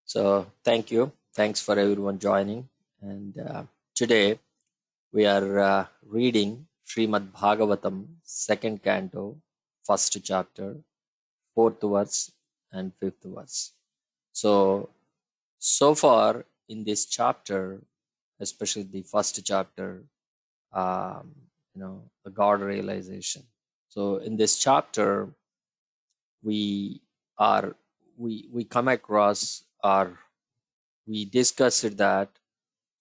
So, thank you. Thanks for everyone joining. And today we are reading Srimad Bhagavatam, second canto, first chapter, fourth verse, and fifth verse. So far in this chapter, especially the first chapter, um, the God realization. So, in this chapter, we are we come across or we discussed that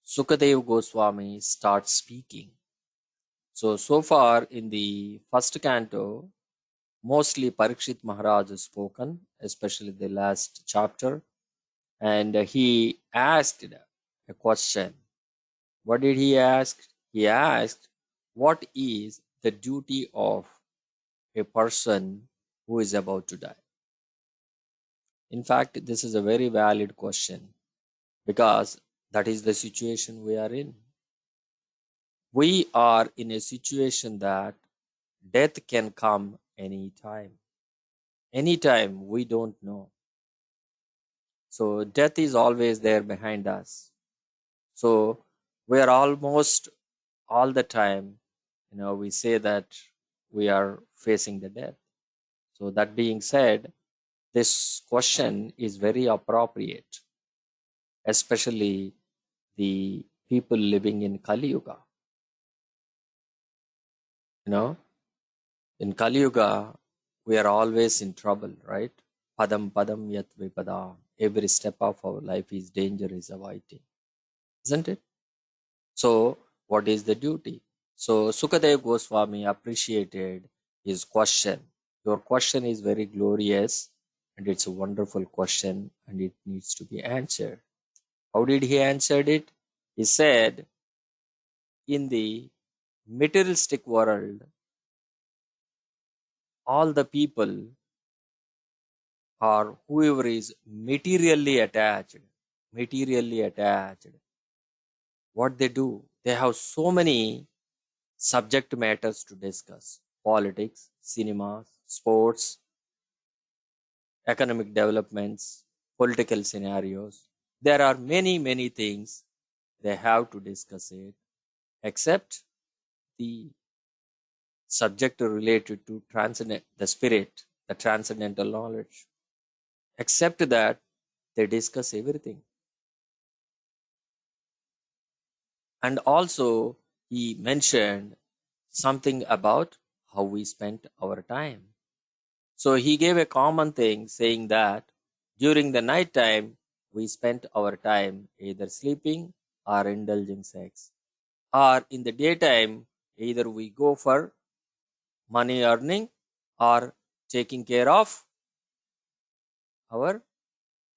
Sukadev Goswami starts speaking. So far in the first canto, mostly Parikshit Maharaj has spoken, especially the last chapter, and he asked a question. What did he ask? He asked, what is the duty of a person who is about to die? In fact, this is a very valid question because that is the situation we are in. We are in a situation that death can come anytime. Anytime, we don't know. So death is always there behind us. So we are almost all the time, we say that we are facing the death. So that being said, this question is very appropriate, especially the people living in Kali Yuga. In Kali Yuga, we are always in trouble, right? Padam padam yat vipada. Every step of our life is danger is avoiding, isn't it? So, what is the duty? So, Sukadev Goswami appreciated his question. Your question is very glorious and it's a wonderful question and it needs to be answered. How did he answer it? He said, in the materialistic world, all the people or whoever is materially attached, what they do, they have so many subject matters to discuss: politics, cinemas, sports, economic developments, political scenarios. There are many things they have to discuss it, except the subject related to transcendent, the spirit, the transcendental knowledge. Except that, they discuss everything. And also, he mentioned something about how we spent our time. So he gave a common thing saying that during the night time, we spent our time either sleeping or indulging sex. Or in the daytime, either we go for money earning or taking care of our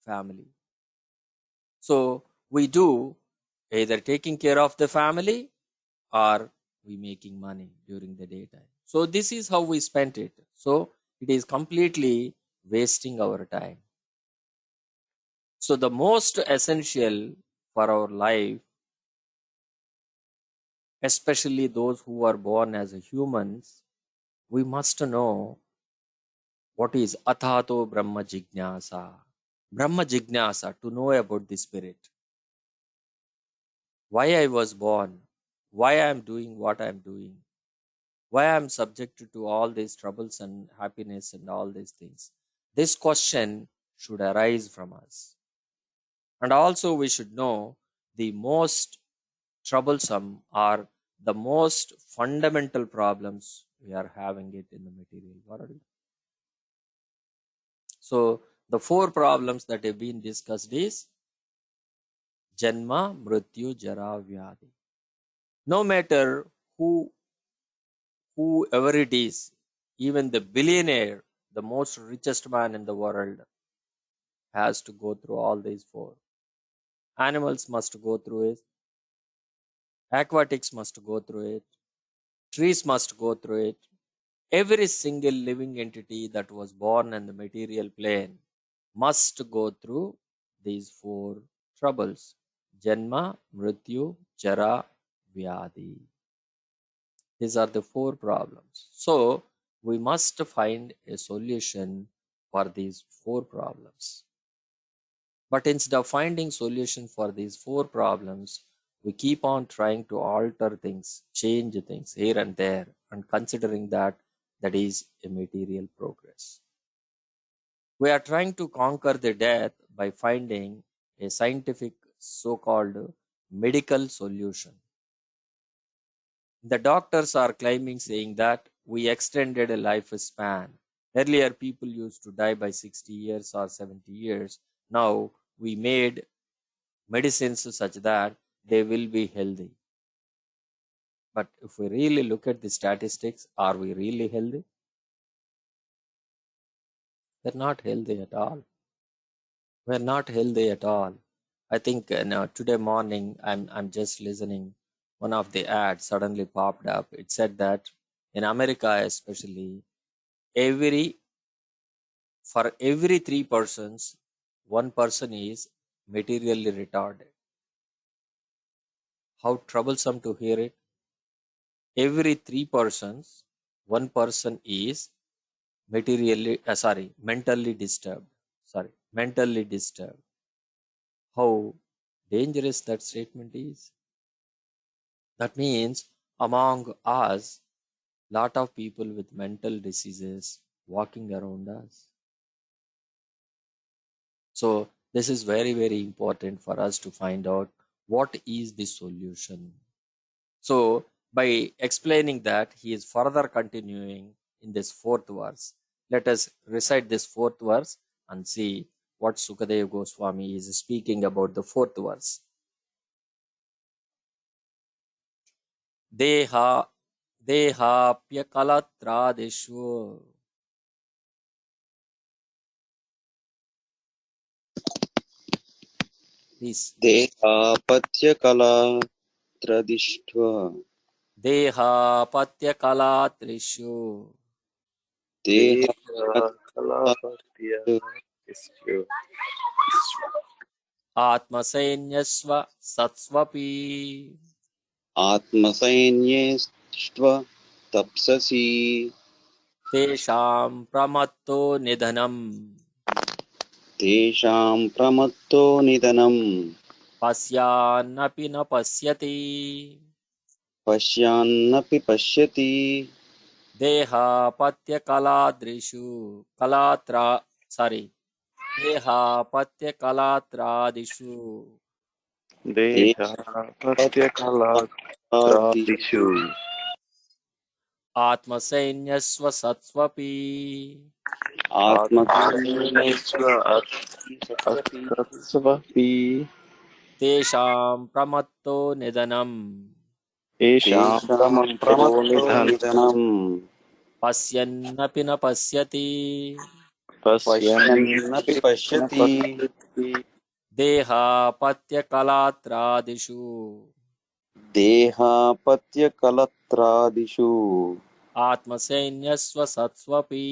family. So we do either taking care of the family or we making money during the daytime. So this is how we spent it. So it is completely wasting our time. So the most essential for our life, especially those who are born as humans, we must know what is Athato Brahma Jignasa. Brahma Jignasa, to know about the spirit. Why I was born, why I am doing what I am doing, why I am subjected to all these troubles and happiness and all these things. This question should arise from us. And also we should know the most troublesome or the most fundamental problems we are having it in the material world. So the four problems that have been discussed is Janma, Mrityu, Jara, Vyadi. No matter whoever it is, even the billionaire, the most richest man in the world, has to go through all these four. Animals must go through it. Aquatics must go through it. Trees must go through it. Every single living entity that was born in the material plane must go through these four troubles: Janma, Mrityu, Jara, Vyadi. These are the four problems. So we must find a solution for these four problems. But instead of finding solution for these four problems, we keep on trying to alter things, change things here and there, and considering that is a material progress. We are trying to conquer the death by finding a scientific so-called medical solution. The doctors are claiming, saying that we extended a lifespan. Earlier, people used to die by 60 years or 70 years. Now, we made medicines such that they will be healthy. But if we really look at the statistics, are we really healthy? They're not healthy at all. We're not healthy at all. I think today morning I'm just listening. One of the ads suddenly popped up. It said that in America, especially, every for every three persons, one person is materially retarded. How troublesome to hear it. Every three persons, one person is mentally disturbed. Mentally disturbed. How dangerous that statement is. That means among us, lot of people with mental diseases walking around us. So this is very, very important for us to find out what is the solution. So by explaining that, he is further continuing in this fourth verse. Let us recite this fourth verse and see what Sukadeva Goswami is speaking about the fourth verse. Deha Dehapyakalatradeshu. Please. देहापत्यकला त्रदिष्ट्वा Dehapatyakalatrishu. Atmasainyasva satsvapi. आत्मसैन्येष्व तप्ससि Tesham pramatto nidhanam. तेषां प्रमत्तो निधनं Pasyannapi na pasyati. पश्यान्नपि पश्यति Dehapatyakaladrishu. Dehapatyakalatradishu. देहापत्यकलादिषु Atmasainyasva satsvapi. आत्मसैन्येष्व अस्वपि Tesham pramatto nidanam. येषां तेषां प्रमत्तो प्रमत्तो निधनं निधनम् Pasyannapi na pasyati. पश्यन्नपि पश्यन् पश्यति Dehapatyakalatradishu. देहापत्यकलत्रादिषु Atmasainyasva satsvapi.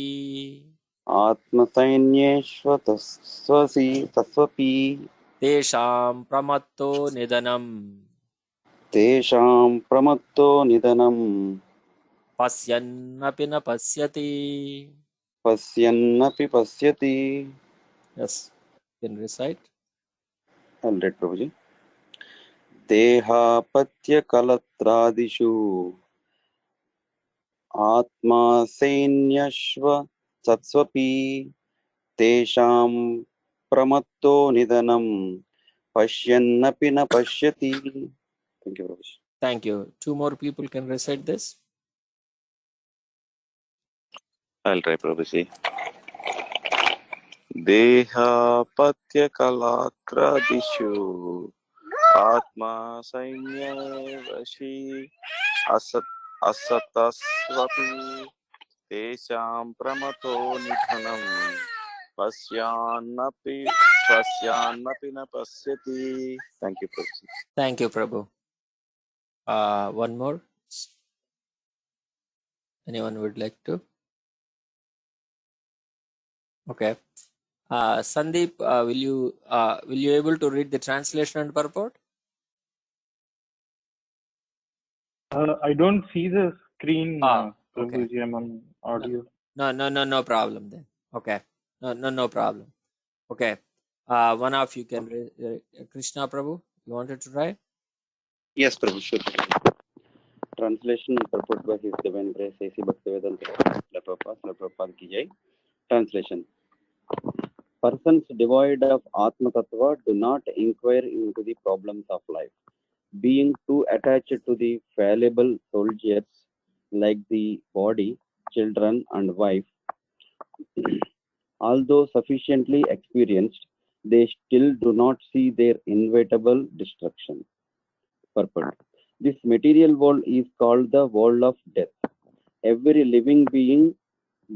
आत्मसैन्येष्वतस्वपि Tesham pramatto nidanam. तेषां प्रमत्तो निधनम् Pasyannapi na pasyati. पश्यन्नपि पश्यति Yes, you can recite. Hundred प्रभुजी देहापत्यकलत्रादिषु आत्मासैन्यश्व सत्स्वपि तेषां प्रमत्तो निधनम् पश्यन्नपि न पश्यति thank you Prabhuji Thank you. Two more people can recite this. I'll try Prabhuji. देहापत्यकलात्रादिषु आत्मा सैन्यवशी असतस्वपि तेषां प्रमतो निधनं पश्यान्नपि न पश्यति. Thank you, Prabhuji. Thank you, Prabhu. One more. Anyone would like to? Okay. Sandeep, will you able to read the translation and purport? I don't see the screen, Okay. Prabhuji. I'm on audio. No problem then. Okay. No problem. Okay. One of you can, Krishna Prabhu, you wanted to try? Yes, Prabhu, sure. Translation and purport by His Divine Grace, A.C. Bhaktivedanta Prabhupada Ki Jai. Translation. Persons devoid of Atma Tattva do not inquire into the problems of life. Being too attached to the fallible soldiers like the body, children, and wife, although sufficiently experienced, they still do not see their inevitable destruction. Purport. This material world is called the world of death. Every living being,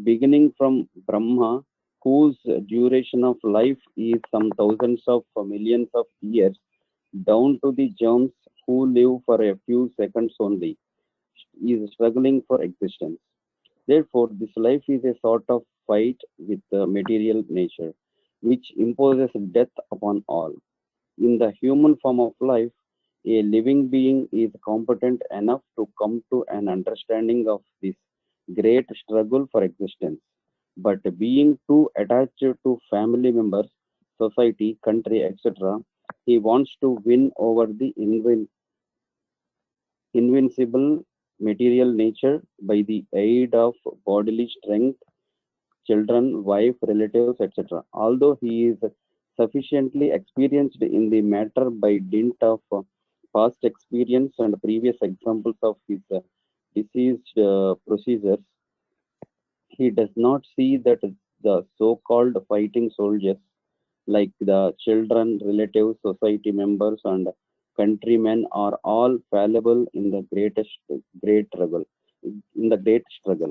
beginning from Brahma, whose duration of life is some thousands of millions of years, down to the germs who live for a few seconds only, is struggling for existence. Therefore, this life is a sort of fight with the material nature, which imposes death upon all. In the human form of life, a living being is competent enough to come to an understanding of this great struggle for existence. But being too attached to family members, society, country, etc., he wants to win over the invincible material nature by the aid of bodily strength, children, wife, relatives, etc. Although he is sufficiently experienced in the matter by dint of past experience and previous examples of his deceased procedures, he does not see that the so-called fighting soldiers, like the children, relatives, society members, and countrymen, are all fallible in the great struggle. In the great struggle,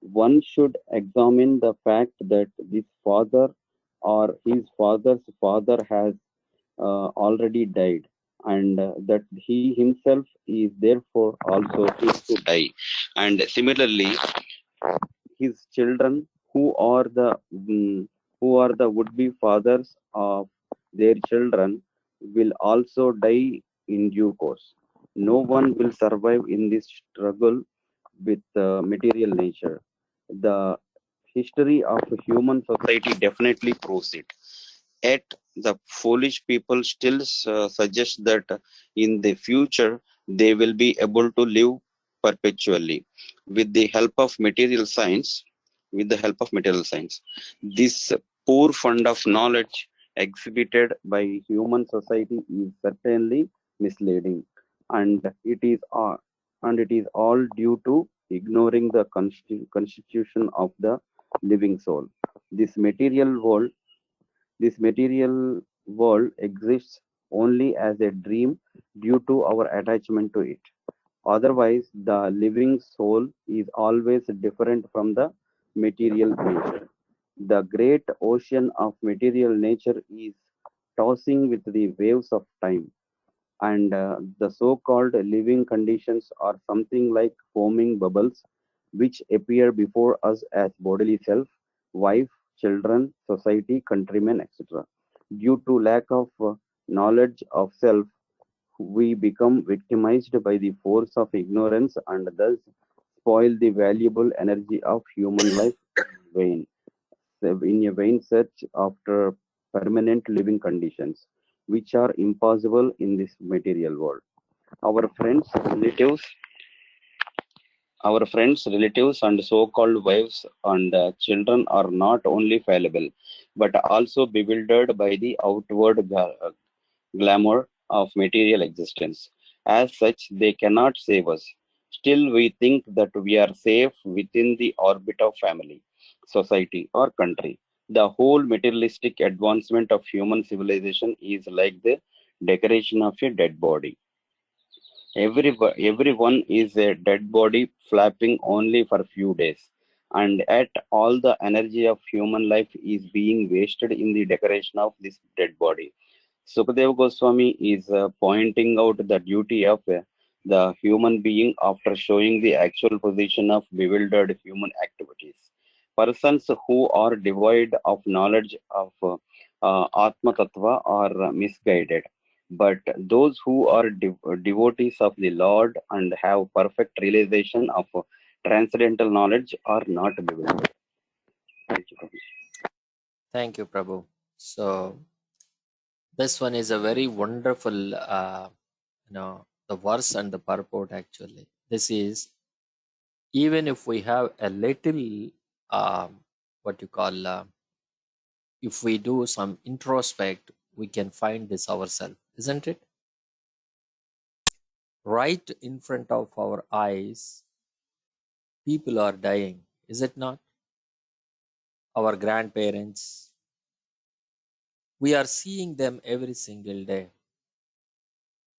one should examine the fact that this father or his father's father has already died, and that he himself is therefore also fit to die. And similarly, his children, who are the would-be fathers of their children, will also die in due course. No one will survive in this struggle with material nature. The history of human society definitely proves it. Yet the foolish people still suggest that in the future they will be able to live perpetually with the help of material science. With the help of material science, this poor fund of knowledge exhibited by human society is certainly misleading, and it is all due to ignoring the constitution of the living soul. This material world this material world exists only as a dream due to our attachment to it. Otherwise, the living soul is always different from the material nature. The great ocean of material nature is tossing with the waves of time, and the so-called living conditions are something like foaming bubbles which appear before us as bodily self, wife, children, society, countrymen, etc. Due to lack of knowledge of self, we become victimized by the force of ignorance and thus spoil the valuable energy of human life vain in a vain search after permanent living conditions, which are impossible in this material world. Our friends, relatives, our friends, relatives, and so-called wives and children are not only fallible, but also bewildered by the outward glamour of material existence. As such, they cannot save us. Still, we think that we are safe within the orbit of family, society, or country. The whole materialistic advancement of human civilization is like the decoration of a dead body. Everyone is a dead body flapping only for a few days, and yet all the energy of human life is being wasted in the decoration of this dead body. Sukadeva Goswami is pointing out the duty of the human being after showing the actual position of bewildered human activities. Persons who are devoid of knowledge of Atma Tattva are misguided, but those who are devotees of the Lord and have perfect realization of transcendental knowledge are not bewildered. Thank you. Thank you, Prabhu. So This one is a very wonderful, the verse and the purport actually. This is, even if we have a little, what you call, if we do some introspect, we can find this ourselves, isn't it? Right in front of our eyes, people are dying, is it not? Our grandparents, we are seeing them every single day.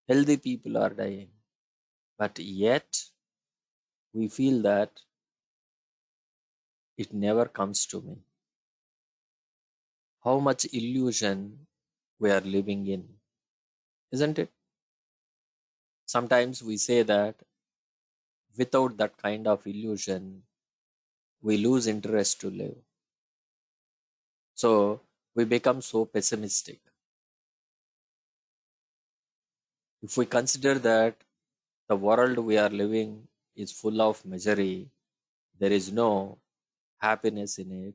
Healthy people are dying, but yet we feel that it never comes to me. How much illusion we are living in, isn't it? Sometimes we say that without that kind of illusion, we lose interest to live. So we become so pessimistic. If we consider that the world we are living is full of misery, there is no happiness in it,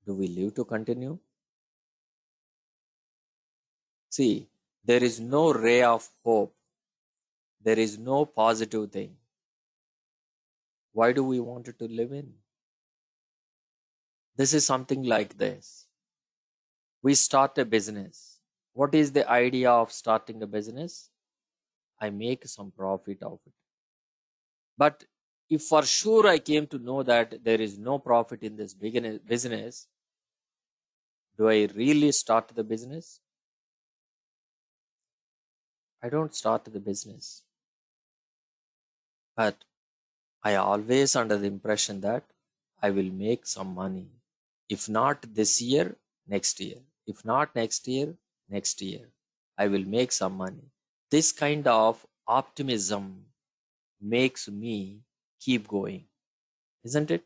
do we live to continue? See, there is no ray of hope. There is no positive thing. Why do we want to live in? This is something like this. We start a business. What is the idea of starting a business? I make some profit of it. But if for sure I came to know that there is no profit in this business, do I really start the business? I don't start the business. But I always under the impression that I will make some money. If not this year, next year. If not next year, next year. I will make some money. This kind of optimism makes me keep going, isn't it?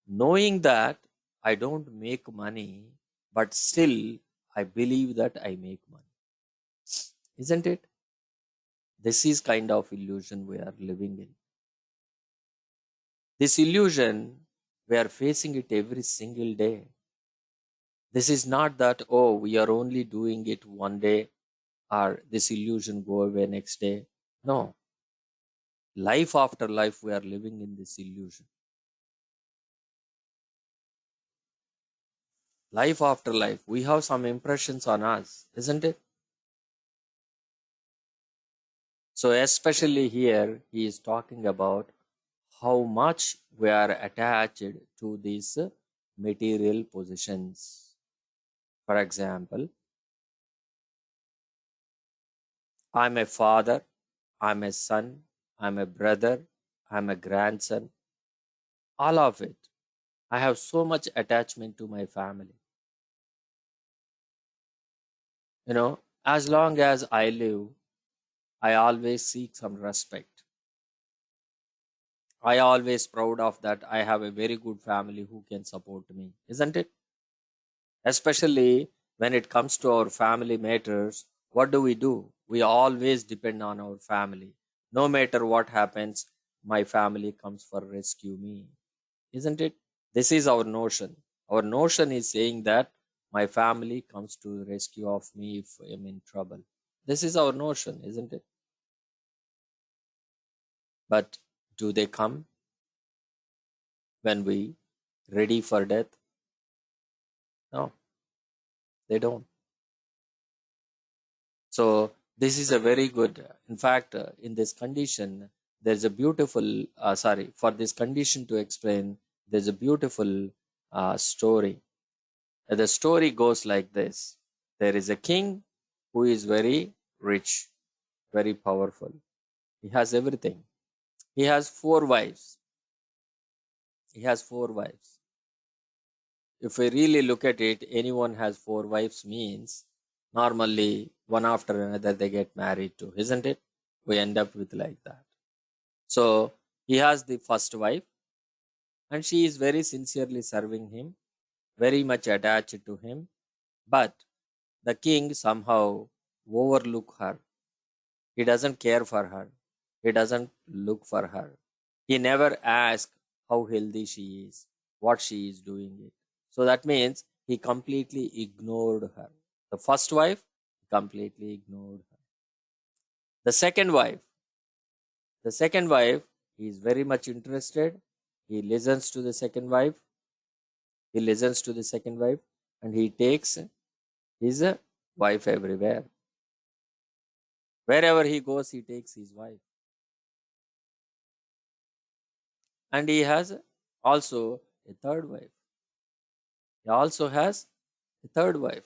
Knowing that I don't make money, but still I believe that I make money, isn't it? This is kind of illusion we are living in. This illusion, we are facing it every single day. This is not that, oh, we are only doing it one day or this illusion go away next day. No. Life after life, we are living in this illusion. Life after life, we have some impressions on us, isn't it? So, especially here, he is talking about how much we are attached to these material possessions. For example, I'm a father, I'm a son, I'm a brother, I'm a grandson, all of it. I have so much attachment to my family. You know, as long as I live, I always seek some respect. I always proud of that I have a very good family who can support me, isn't it? Especially when it comes to our family matters, what do? We always depend on our family. No matter what happens, my family comes for rescue me, isn't it? This is our notion. Our notion is saying that my family comes to rescue of me if I'm in trouble. This is our notion, isn't it? But do they come when we ready for death? No, they don't. So this is a very good. In fact, in this condition, there's a beautiful. For this condition to explain, there's a beautiful story. The story goes like this: there is a king who is very rich, very powerful. He has everything. He has 4 wives. He has 4 wives. If we really look at it, anyone has 4 wives means normally one after another they get married to, isn't it? We end up with like that. So he has the first wife and she is very sincerely serving him, very much attached to him. But the king somehow overlook her. He doesn't care for her. He doesn't look for her. He never asks how healthy she is, what she is doing it. So that means he completely ignored her. The first wife, completely ignored her. The second wife, he is very much interested. He listens to the second wife. And he takes his wife everywhere. Wherever he goes, he takes his wife. And he has also a third wife. He also has a third wife.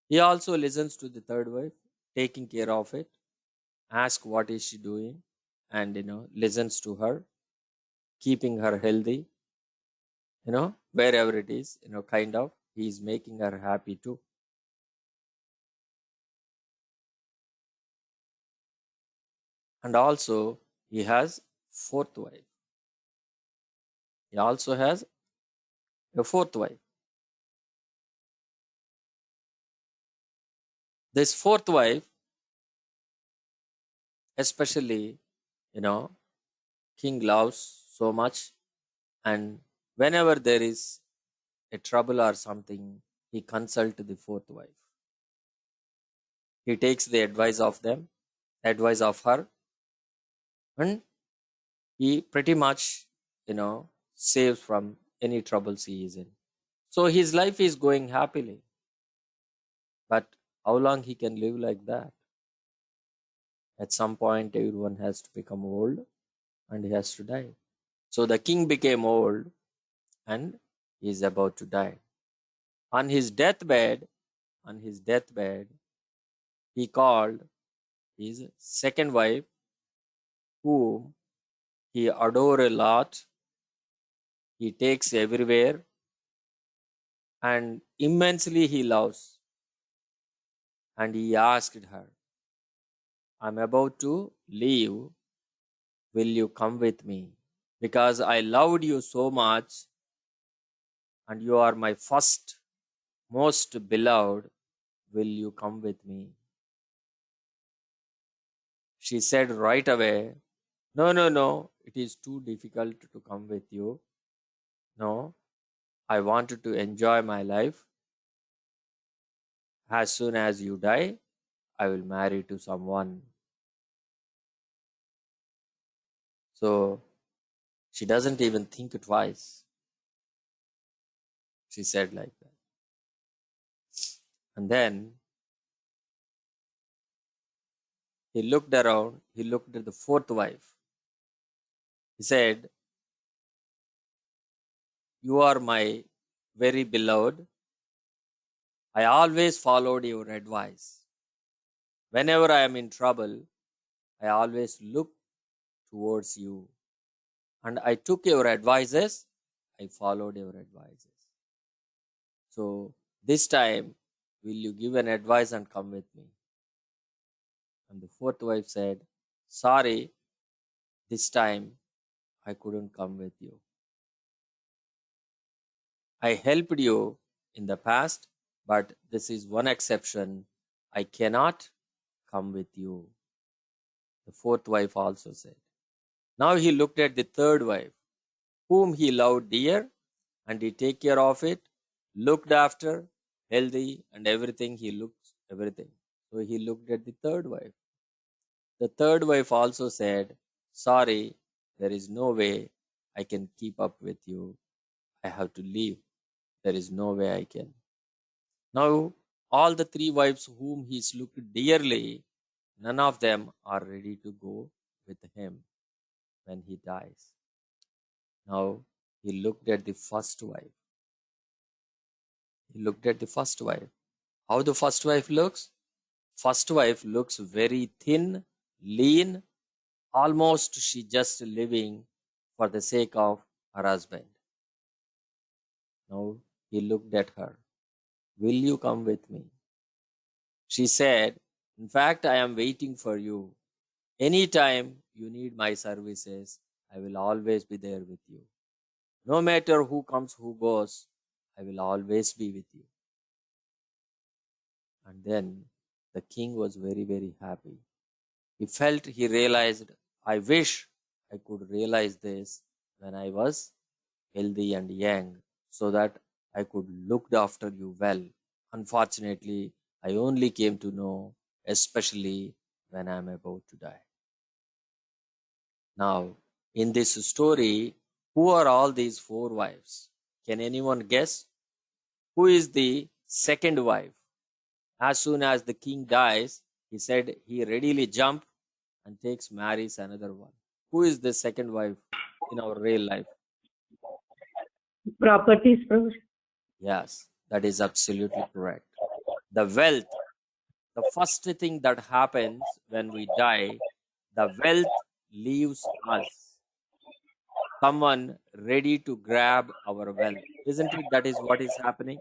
He also listens to the third wife, taking care of it, ask what is she doing, and listens to her, keeping her healthy, wherever it is, kind of, he is making her happy too. And also he has fourth wife. He also has a fourth wife. This fourth wife, especially, king loves so much, and whenever there is a trouble or something, he consults the fourth wife. He takes the advice of her, and he pretty much, saves from any troubles he is in. So his life is going happily. But how long he can live like that? At some point, everyone has to become old and he has to die. So the king became old and he is about to die. On his deathbed, he called his second wife, whom he adored a lot. He takes everywhere and immensely he loves. And he asked her, I'm about to leave. Will you come with me? Because I loved you so much and you are my first, most beloved. Will you come with me? She said right away, no, it is too difficult to come with you. No, I wanted to enjoy my life. As soon as you die, I will marry to someone. So she doesn't even think twice. She said like that. And then he looked around, he looked at the fourth wife. He said, you are my very beloved. I always followed your advice. Whenever I am in trouble, I always look towards you. And I took your advices, I followed your advices. So this time, will you give an advice and come with me? And the fourth wife said, sorry, this time I couldn't come with you. I helped you in the past, but this is one exception. I cannot come with you. The fourth wife also said. Now he looked at the third wife, whom he loved dear, and he take care of it, looked after, healthy, and everything. He looked everything. So he looked at the third wife. The third wife also said, sorry, there is no way I can keep up with you. I have to leave. There is no way I can. Now, all the three wives whom he looked dearly, none of them are ready to go with him when he dies. Now, he looked at the first wife. How the first wife looks? First wife looks very thin, lean, almost she just living for the sake of her husband. Now he looked at her. Will you come with me? She said, in fact, I am waiting for you. Anytime you need my services, I will always be there with you. No matter who comes, who goes, I will always be with you. And then the king was very, very happy. He realized, I wish I could realize this when I was healthy and young, so that I could look after you well. Unfortunately, I only came to know, especially when I'm about to die. Now, in this story, who are all these four wives? Can anyone guess? Who is the second wife? As soon as the king dies, he said he readily jumps and marries another one. Who is the second wife in our real life? Properties, Prabhuji. Yes, that is absolutely correct. The wealth, the first thing that happens when we die, the wealth leaves us. Someone ready to grab our wealth. Isn't it? That is what is happening.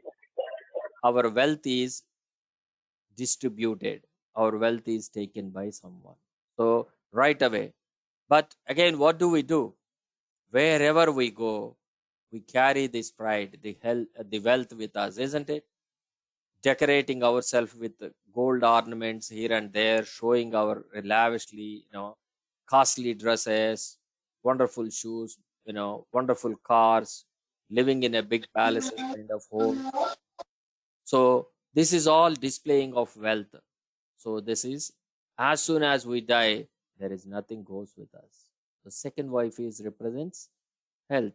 Our wealth is distributed. Our wealth is taken by someone. So right away. But again, what do? Wherever we go, we carry this pride, the wealth with us, isn't it? Decorating ourselves with gold ornaments here and there, showing our lavishly, costly dresses, wonderful shoes, wonderful cars, living in a big palaces kind of home. So this is all displaying of wealth. So this is, as soon as we die, there is nothing goes with us. The second wife is represents health.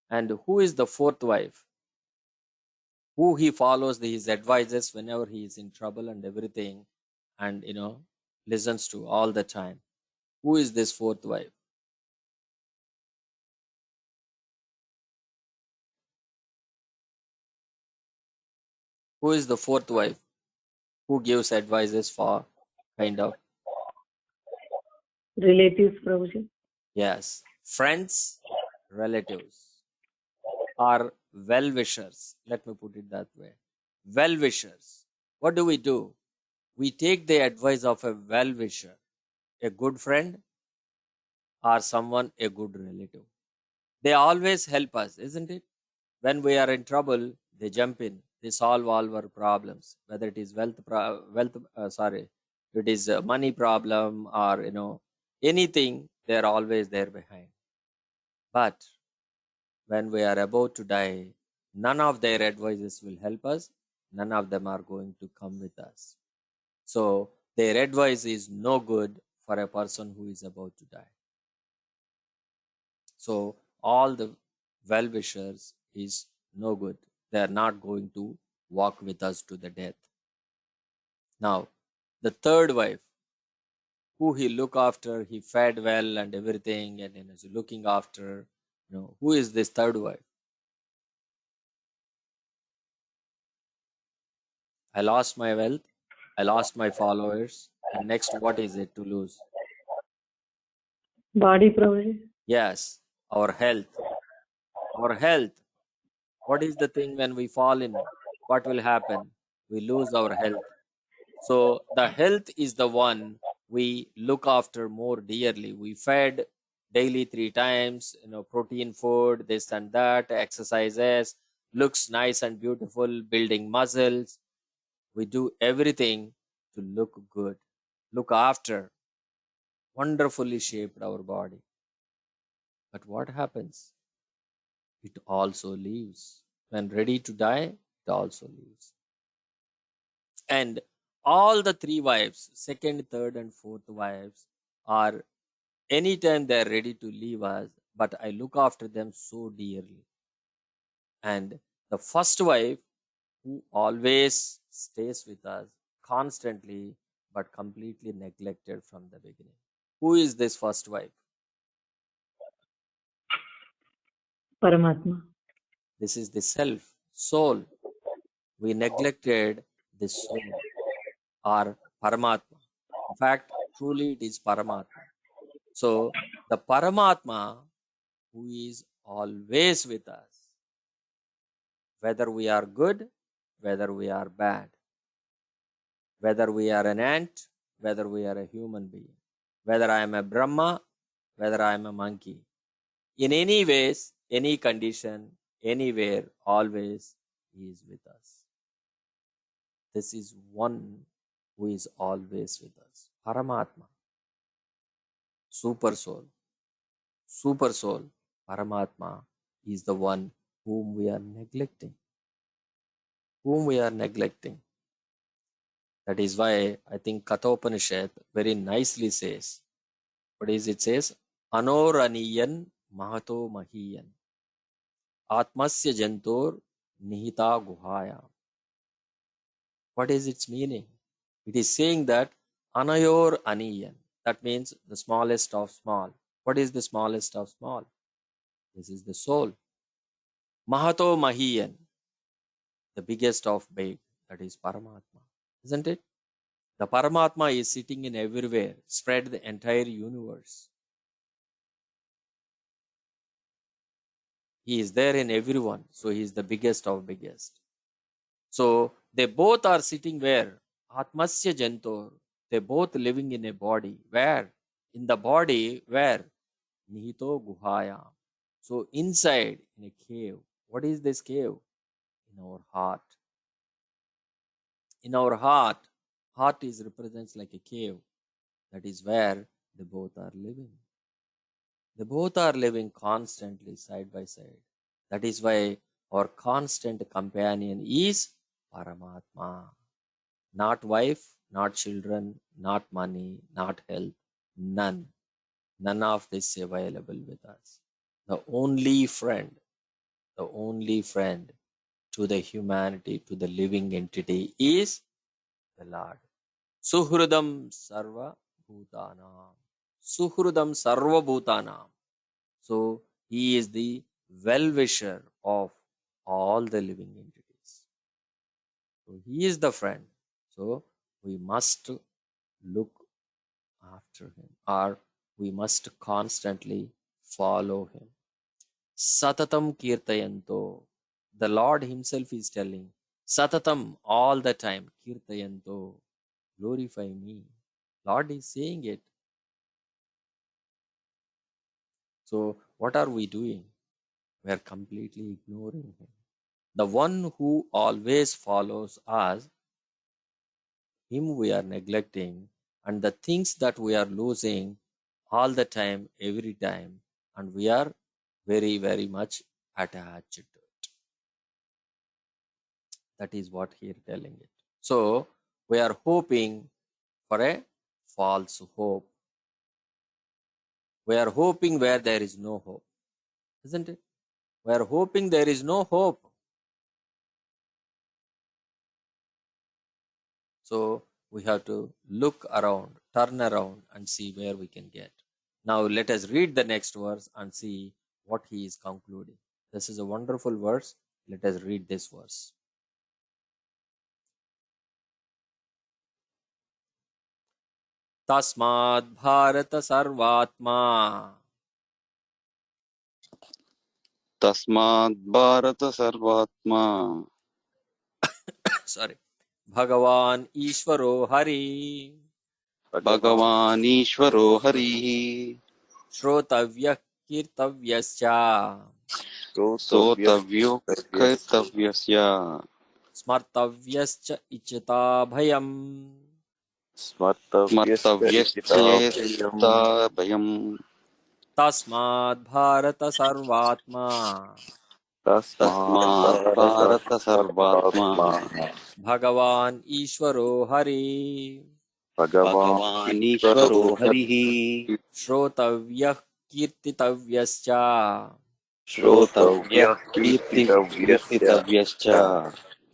And who is the fourth wife? Who he follows his advices whenever he is in trouble and everything, and listens to all the time. Who is this fourth wife? Who is the fourth wife? Who gives advices for kind of? Relatives, Prabhuji. Yes, friends, relatives, or well-wishers. Let me put it that way. Well-wishers. What do? We take the advice of a well-wisher, a good friend, or someone, a good relative. They always help us, isn't it? When we are in trouble, they jump in. They solve all our problems, whether it is it is a money problem, or anything. They are always there behind. But when we are about to die, none of their advices will help us. None of them are going to come with us. So their advice is no good for a person who is about to die. So all the well-wishers is no good. They are not going to walk with us to the death. Now, the third wife, who he look after, he fed well and everything, and is looking after. Who is this third wife? I lost my wealth, I lost my followers, and next, what is it to lose? Body, Prabhuji. Yes, our health. Our health. What is the thing when we fall in? What will happen? We lose our health. So the health is the one we look after more dearly. We fed daily 3 times, protein food, this and that, exercises, looks nice and beautiful, building muscles. We do everything to look good, look after, wonderfully shaped our body. But what happens? It also leaves. When ready to die, it also leaves. And all the three wives, second, third, and fourth wives, are anytime they are ready to leave us, but I look after them so dearly. And the first wife, who always stays with us constantly, but completely neglected from the beginning. Who is this first wife? Paramatma. This is the self, soul. We neglected the soul, or Paramatma. In fact, truly it is Paramatma. So the Paramatma, who is always with us, whether we are good, whether we are bad, whether we are an ant, whether we are a human being, whether I am a Brahma, whether I am a monkey. In any ways, any condition, anywhere, always, He is with us. This is one who is always with us. Paramatma, super soul. Super soul, Paramatma, is the one whom we are neglecting, whom we are neglecting. That is why I think Kathopanishad very nicely says, what is it says? Anoraniyan mahato mahiyan atmasya jantor nihita guhaya. What is its meaning? It is saying that anayor aniyan. That means the smallest of small. What is the smallest of small? This is the soul. Mahato mahiyan, the biggest of big. That is Paramatma. Isn't it? The Paramatma is sitting in everywhere, spread the entire universe. He is there in everyone, so he is the biggest of biggest. So they both are sitting where? Atmasya Jantor. They both living in a body. Where? In the body where? Nihito Guhaya. So inside in a cave. What is this cave? In our heart. In our heart. Heart is represents like a cave. That is where they both are living. They both are living constantly side by side. That is why our constant companion is Paramatma. Not wife, not children, not money, not health. None. None of this is available with us. The only friend to the humanity, to the living entity is the Lord. Suhrudam sarva bhutanam. Suhrudam sarva bhutanam. So he is the well-wisher of all the living entities. So he is the friend. So we must look after him, or we must constantly follow him. Satatam kirtayanto. The Lord himself is telling, Satatam, all the time, kirtayanto, glorify me. Lord is saying it. So what are we doing? We are completely ignoring him. The one who always follows us, him we are neglecting, and the things that we are losing all the time, every time, and we are very, very much attached to it. That is what he is telling it. So we are hoping for a false hope. We are hoping where there is no hope, isn't it? We are hoping there is no hope. So we have to look around, turn around, and see where we can get. Now let us read the next verse and see what he is concluding. This is a wonderful verse. Let us read this verse. Tasmad Bharata Sarvatma. Tasmad Bharata Sarvatma. Sorry. Bhagavan Ishvaro Hari. Bhagavan Ishvaro Harihi. Shrotavyah Kirtavyascha. Sotavyo Kartavyasya. Smartavyascha Ichita Bhayam. Tasmad Smartavyasya Bhayam. Bharata Sarvatma. Tasmad Bharata Sarvatma. Bhagavan Ishvaro Hari. Bhagavan Ishvaro Harihi. Shrotavyah Kirtitavyascha. Shrotavyah Kirtitavyascha.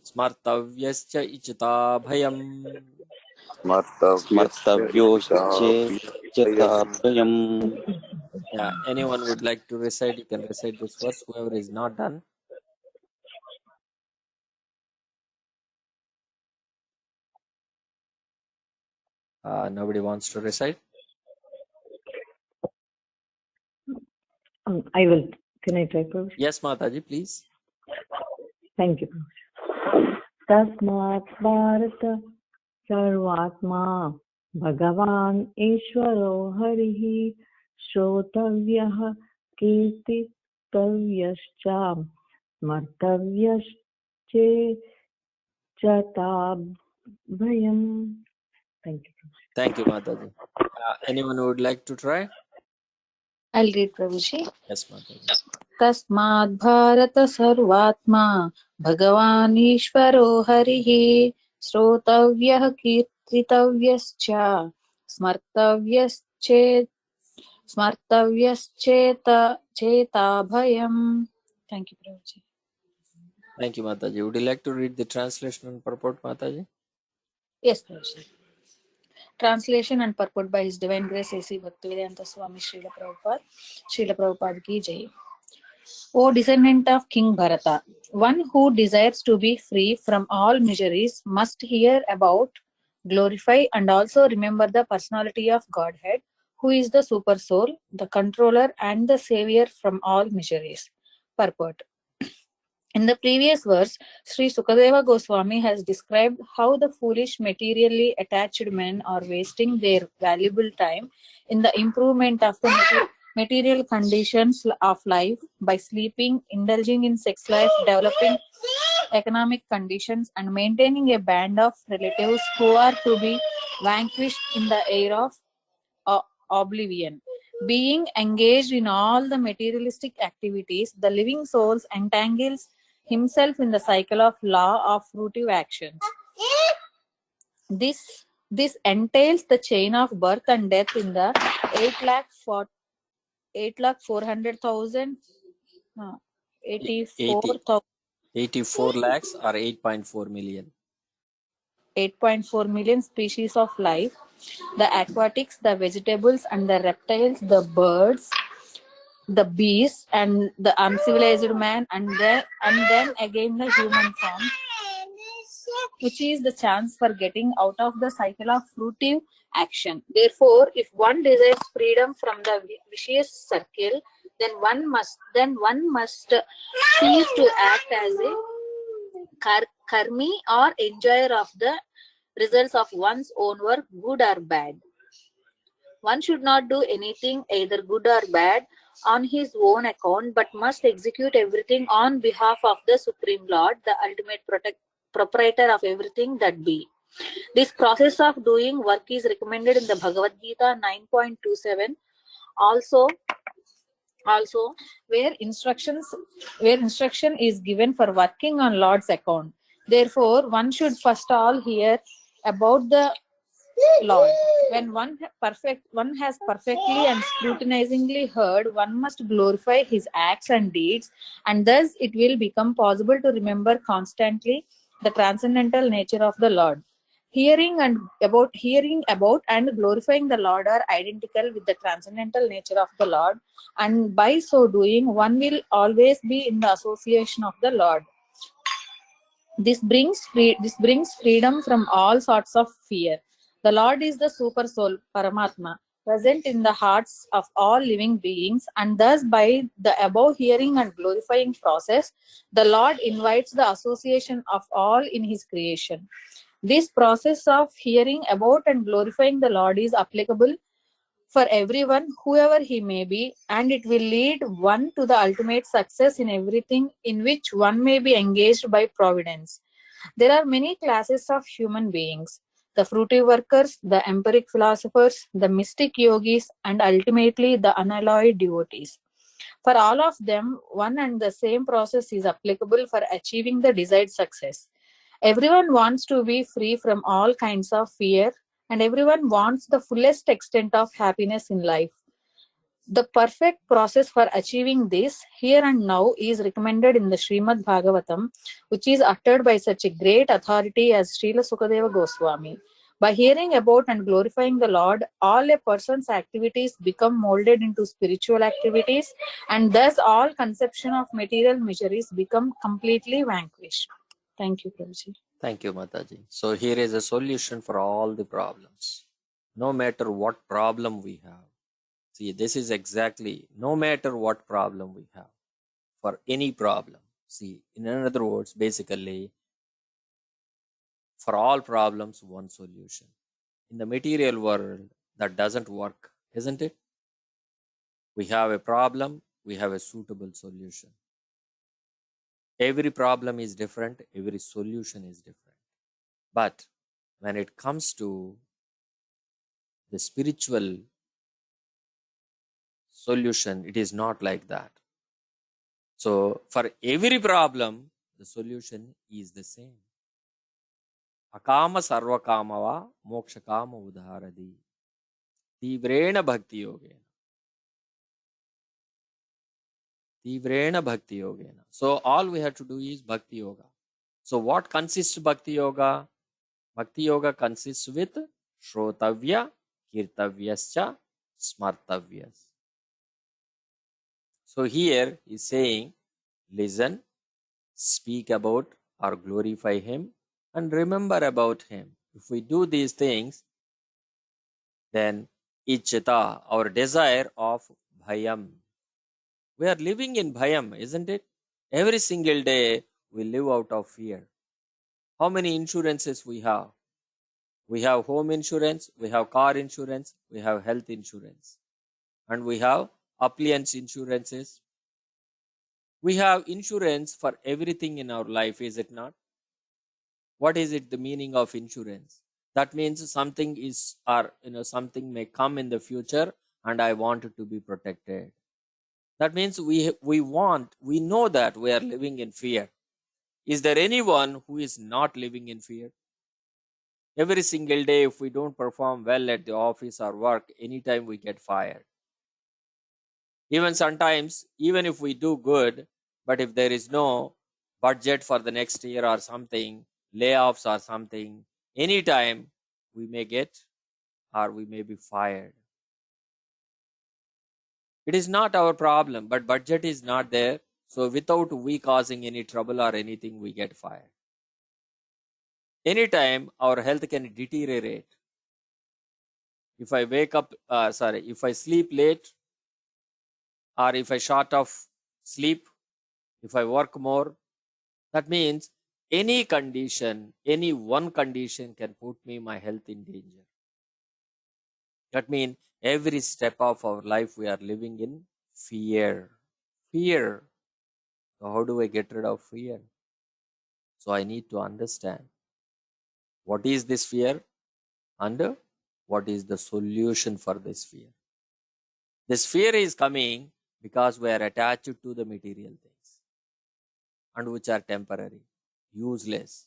Smartavyascha Ichita Bhayam. Smartavyosche Chatabhayam. Yeah, anyone would like to recite, you can recite this verse. Whoever is not done. Nobody wants to recite? I will. Can I try, Prabhu? Yes, Mataji, please. Thank you, Prabhu. Tasmat Bharata Sarvatma Bhagavan Ishvaro Harihi Shrotavyah Kirtitavyascha Smartavyasche Chatabhayam. Thank you. Thank you, Mataji. Anyone who would like to try? I'll read, Prabhuji. Yes, Mataji. तस्माद् भारत सर्वात्मा भगवान् ईश्वरो हरिः श्रोतव्यः कीर्तितव्यश्च स्मर्तव्यश्चेत् स्मर्तव्यश्चेत चेताभयम्. Thank you, Prabhuji. Thank you, Mataji. Would you like to read the translation and purport, Mataji? Yes, Prabhuji. Translation and purport by His Divine Grace A.C. Bhaktivedanta Swami Srila Prabhupada. Srila Prabhupada ki jai. O descendant of King Bharata, one who desires to be free from all miseries must hear about, glorify, and also remember the personality of Godhead, who is the super soul, the controller, and the savior from all miseries. Purport. In the previous verse, Sri Sukadeva Goswami has described how the foolish materially attached men are wasting their valuable time in the improvement of the material conditions of life by sleeping, indulging in sex life, developing economic conditions, and maintaining a band of relatives who are to be vanquished in the air of oblivion. Being engaged in all the materialistic activities, the living soul entangles himself in the cycle of law of fruitive actions. This entails the chain of birth and death in the 8,400,000 84,000 84 lakhs or 8.4 million. 8.4 million species of life, the aquatics, the vegetables, and the reptiles, the birds, the beast, and the uncivilized man, and then again the human form, which is the chance for getting out of the cycle of fruitive action. Therefore, if one desires freedom from the vicious circle, then one must cease to act as a karmi or enjoyer of the results of one's own work, good or bad. One should not do anything, either good or bad, on his own account, but must execute everything on behalf of the Supreme Lord, the ultimate proprietor of everything that be. This process of doing work is recommended in the Bhagavad Gita 9.27. Also, where instruction is given for working on Lord's account. Therefore, one should first all hear about the Lord. When one has perfectly and scrutinizingly heard, one must glorify his acts and deeds, and thus it will become possible to remember constantly the transcendental nature of the Lord. Hearing about and glorifying the Lord are identical with the transcendental nature of the Lord, and by so doing, one will always be in the association of the Lord. This brings freedom from all sorts of fear. The Lord is the super soul, Paramatma, present in the hearts of all living beings, and thus by the above hearing and glorifying process, the Lord invites the association of all in his creation. This process of hearing about and glorifying the Lord is applicable for everyone, whoever he may be, and it will lead one to the ultimate success in everything in which one may be engaged by providence. There are many classes of human beings: the fruitive workers, the empiric philosophers, the mystic yogis, and ultimately the unalloyed devotees. For all of them, one and the same process is applicable for achieving the desired success. Everyone wants to be free from all kinds of fear, and everyone wants the fullest extent of happiness in life. The perfect process for achieving this here and now is recommended in the Srimad Bhagavatam, which is uttered by such a great authority as Srila Sukadeva Goswami. By hearing about and glorifying the Lord, all a person's activities become molded into spiritual activities, and thus all conception of material miseries become completely vanquished. Thank you, Prabhuji. Thank you, Mataji. So here is a solution for all the problems. No matter what problem we have. See, this is exactly, no matter what problem we have, for any problem. See, in other words, basically, for all problems, one solution. In the material world, that doesn't work, isn't it? We have a problem, we have a suitable solution. Every problem is different, every solution is different. But when it comes to the spiritual solution, it is not like that. So for every problem, the solution is the same. Akama sarva kamava moksha kama udharadi. Tivrena bhakti yogena. Tivrena bhakti yogena. So all we have to do is bhakti yoga. So what consists bhakti yoga? Bhakti yoga consists with shrotavya, kirtavyascha, smartavyas. So here is saying, listen, speak about or glorify him, and remember about him. If we do these things, then ichita, our desire of bhayam. We are living in bhayam, isn't it? Every single day we live out of fear. How many insurances we have? We have home insurance, we have car insurance, we have health insurance, and we have appliance insurances. We have insurance for everything in our life, is it not? What is it, the meaning of insurance? That means something is, or something may come in the future and I want it to be protected. That means we know that we are living in fear. Is there anyone who is not living in fear? Every single day, if we don't perform well at the office or work, anytime we get fired. Even sometimes, even if we do good, but if there is no budget for the next year or something, layoffs or something, anytime we may get or we may be fired. It is not our problem, but budget is not there. So without we causing any trouble or anything, we get fired. Anytime our health can deteriorate. If I if I sleep late, or if I short of sleep, if I work more, that means any condition, any one condition can put my health in danger. That means every step of our life we are living in fear. Fear. So how do I get rid of fear? So I need to understand what is this fear and what is the solution for this fear. This fear is coming because we are attached to the material things and which are temporary, useless.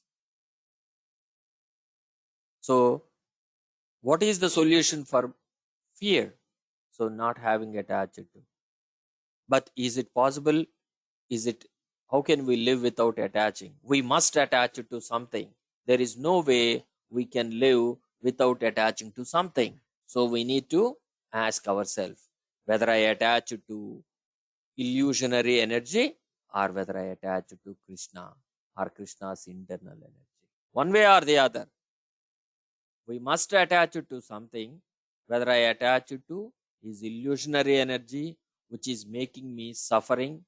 So what is the solution for fear? So not having attached to. But is it possible? How can we live without attaching? We must attach it to something. There is no way we can live without attaching to something. So we need to ask ourselves whether I attach it to illusionary energy or whether I attach it to Krishna or Krishna's internal energy. One way or the other, we must attach it to something, whether I attach it to his illusionary energy, which is making me suffering,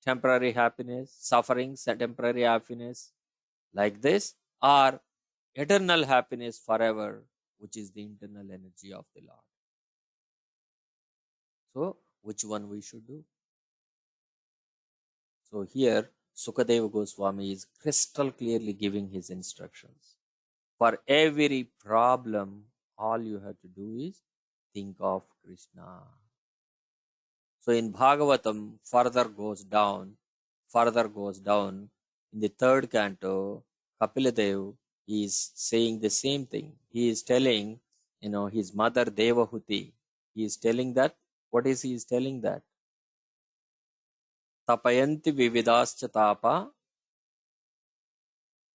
temporary happiness, suffering, temporary happiness, like this, or eternal happiness forever, which is the internal energy of the Lord. So, which one we should do? So here, Sukadeva Goswami is crystal clearly giving his instructions. For every problem, all you have to do is think of Krishna. So in Bhagavatam, further goes down in the third canto, Kapiladev is saying the same thing. He is telling, his mother Devahuti, he is telling that, what is he is telling that? Tapayanti vividascha tapa.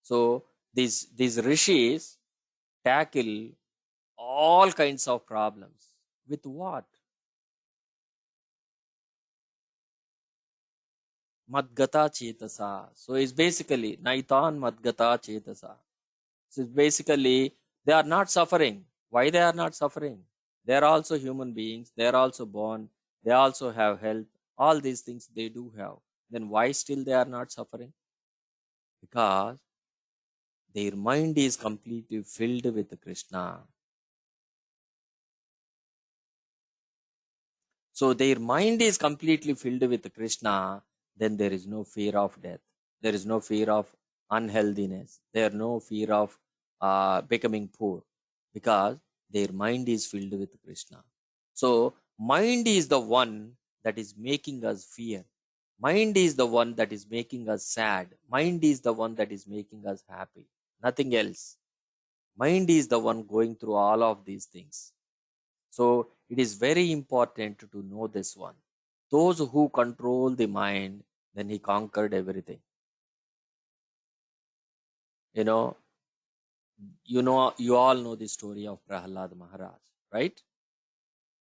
So these rishis tackle all kinds of problems. With what? Madgata Chetasa. So it's basically Naitan Madgata Chetasa. So it's basically they are not suffering. Why they are not suffering? They are also human beings. They are also born. They also have health. All these things they do have. Then why still they are not suffering? Because their mind is completely filled with Krishna. So their mind is completely filled with Krishna, then there is no fear of death. There is no fear of unhealthiness. There is no fear of becoming poor because their mind is filled with Krishna. So mind is the one that is making us fear. Mind is the one that is making us sad. Mind is the one that is making us happy. Nothing else. Mind is the one going through all of these things. So it is very important to know this one. Those who control the mind, then he conquered everything. You know, you all know the story of Prahlad Maharaj, right?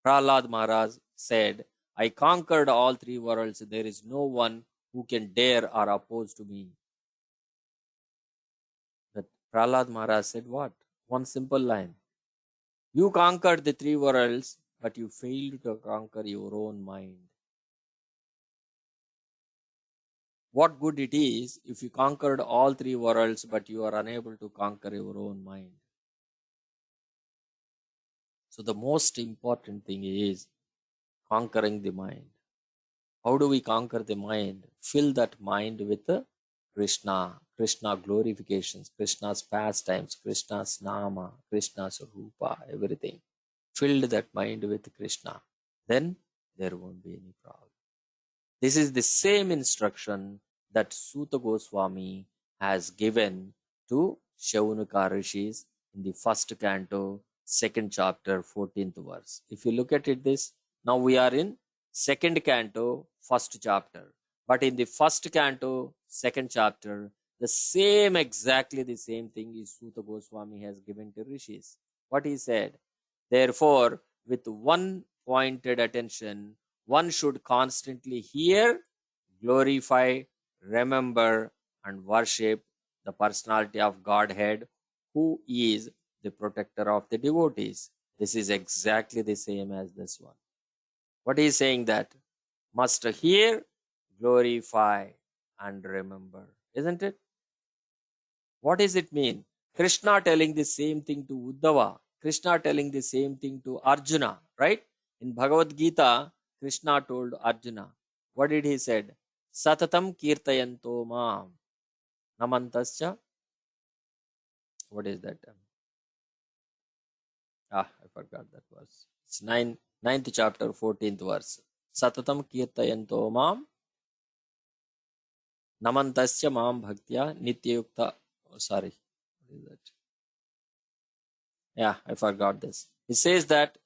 Prahlad Maharaj said, I conquered all three worlds. There is no one who can dare or oppose to me. But Prahlad Maharaj said what? One simple line. You conquered the three worlds, but you failed to conquer your own mind. What good it is if you conquered all three worlds, but you are unable to conquer your own mind. So the most important thing is conquering the mind. How do we conquer the mind? Fill that mind with Krishna, Krishna glorifications, Krishna's pastimes, Krishna's nama, Krishna's rupa, everything. Fill that mind with Krishna. Then there won't be any problem. This is the same instruction that Suta Goswami has given to Shaunika Rishis in the first canto, second chapter, 14th verse. If you look at it this, now we are in second canto, first chapter. But in the first canto, second chapter, exactly the same thing is Suta Goswami has given to Rishis. What he said, therefore, with one pointed attention, one should constantly hear, glorify, remember, and worship the personality of Godhead, who is the protector of the devotees. This is exactly the same as this one. What he is saying that must hear, glorify, and remember, isn't it? What does it mean? Krishna telling the same thing to Uddhava, Krishna telling the same thing to Arjuna, right? In Bhagavad Gita, Krishna told Arjuna, what did he said? Satatam kirtayanto mam namantascha. What is that? I forgot that verse. It's ninth chapter, 14th verse. Satatam kirtayanto mam namantascha mam bhaktya nityayukta. Oh, sorry. What is that? Yeah, I forgot this. He says that,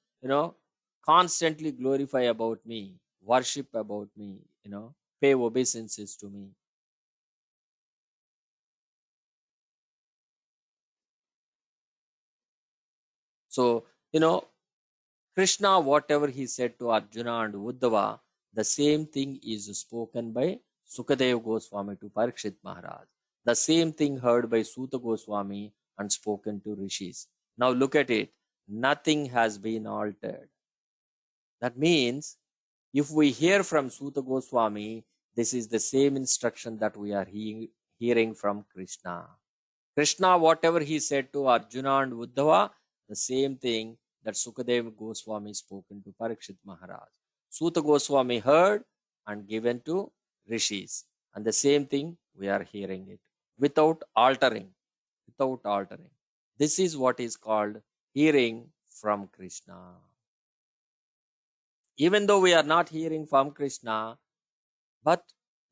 constantly glorify about me, worship about me, pay obeisances to me. So, Krishna, whatever he said to Arjuna and Uddhava, the same thing is spoken by Sukadeva Goswami to Parikshit Maharaj. The same thing heard by Suta Goswami and spoken to Rishis. Now look at it. Nothing has been altered. That means if we hear from Suta Goswami, this is the same instruction that we are hearing from Krishna. Krishna, whatever he said to Arjuna and Uddhava, the same thing that Sukadeva Goswami spoken to Parikshit Maharaj. Suta Goswami heard and given to Rishis. And the same thing, we are hearing it without altering. Without altering. This is what is called hearing from Krishna. Even though we are not hearing from Krishna, but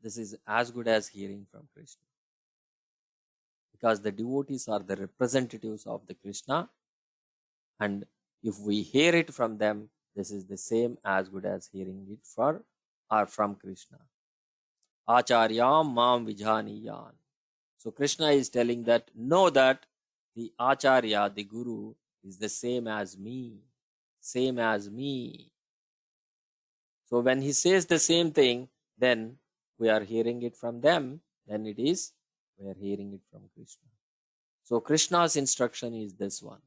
this is as good as hearing from Krishna. Because the devotees are the representatives of the Krishna, and if we hear it from them, this is the same as good as hearing it from Krishna. Acharyam mam vijhaniyan. So Krishna is telling that, know that the Acharya, the Guru, is the same as me. Same as me. So when he says the same thing, then we are hearing it from them, then we are hearing it from Krishna. So Krishna's instruction is this one.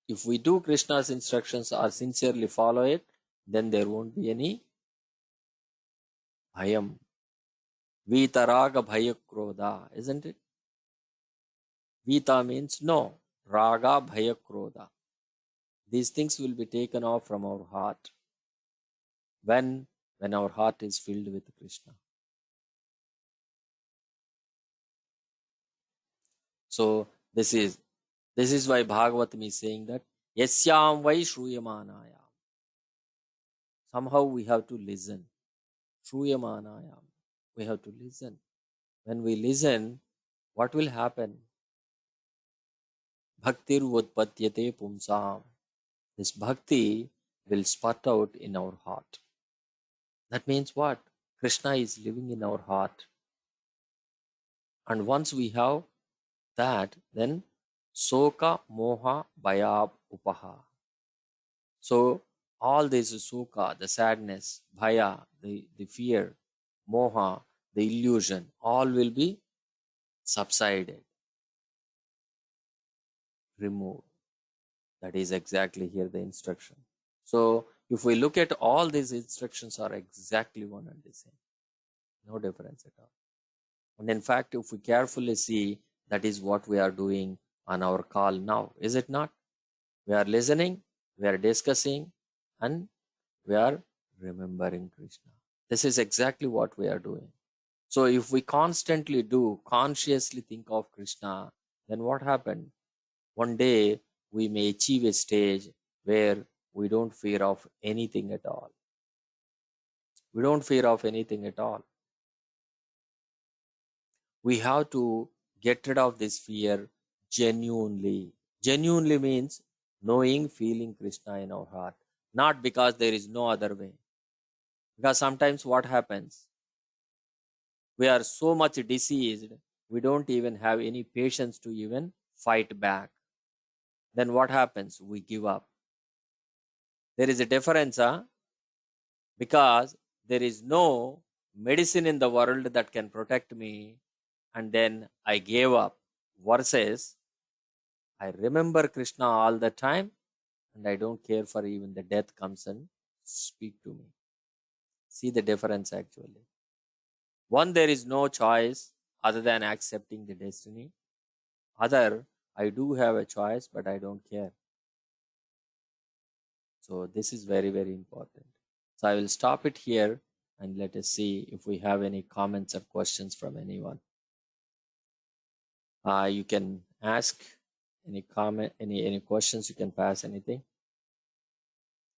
If we do Krishna's instructions or sincerely follow it, then there won't be any bhayam. Vitaraga bhaya krodha, isn't it? Vita means no. Raga bhaya krodha. These things will be taken off from our heart when our heart is filled with Krishna. So this is why Bhagavatam is saying that Yasyam vai shruyamanaya. Somehow we have to listen. Shruyamanayam. We have to listen. When we listen, what will happen? Bhaktir utpatyate pumsam. This bhakti will spurt out in our heart. That means what? Krishna is living in our heart. And once we have that, then soka, moha, bhaya, upaha. So all this sukha, the sadness, bhaya, the fear, moha, the illusion, all will be subsided, removed. That is exactly here the instruction. So if we look at all these instructions are exactly one and the same. No difference at all. And in fact, if we carefully see, that is what we are doing on our call now, is it not? We are listening, we are discussing, and we are remembering Krishna. This is exactly what we are doing. So if we constantly do, consciously think of Krishna, then what happened? One day we may achieve a stage where we don't fear of anything at all. We don't fear of anything at all. We have to get rid of this fear genuinely. Genuinely means knowing, feeling Krishna in our heart. Not because there is no other way. Because sometimes what happens? We are so much diseased, we don't even have any patience to even fight back. Then what happens? We give up. There is a difference, huh? Because there is no medicine in the world that can protect me, and then I gave up. Versus, I remember Krishna all the time, and I don't care for even the death comes and speak to me. See the difference actually. One, there is no choice other than accepting the destiny. Other, I do have a choice, but I don't care. So this is very, very important. So I will stop it here and let us see if we have any comments or questions from anyone. You can ask any comment, any questions, you can pass anything.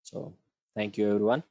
So thank you everyone.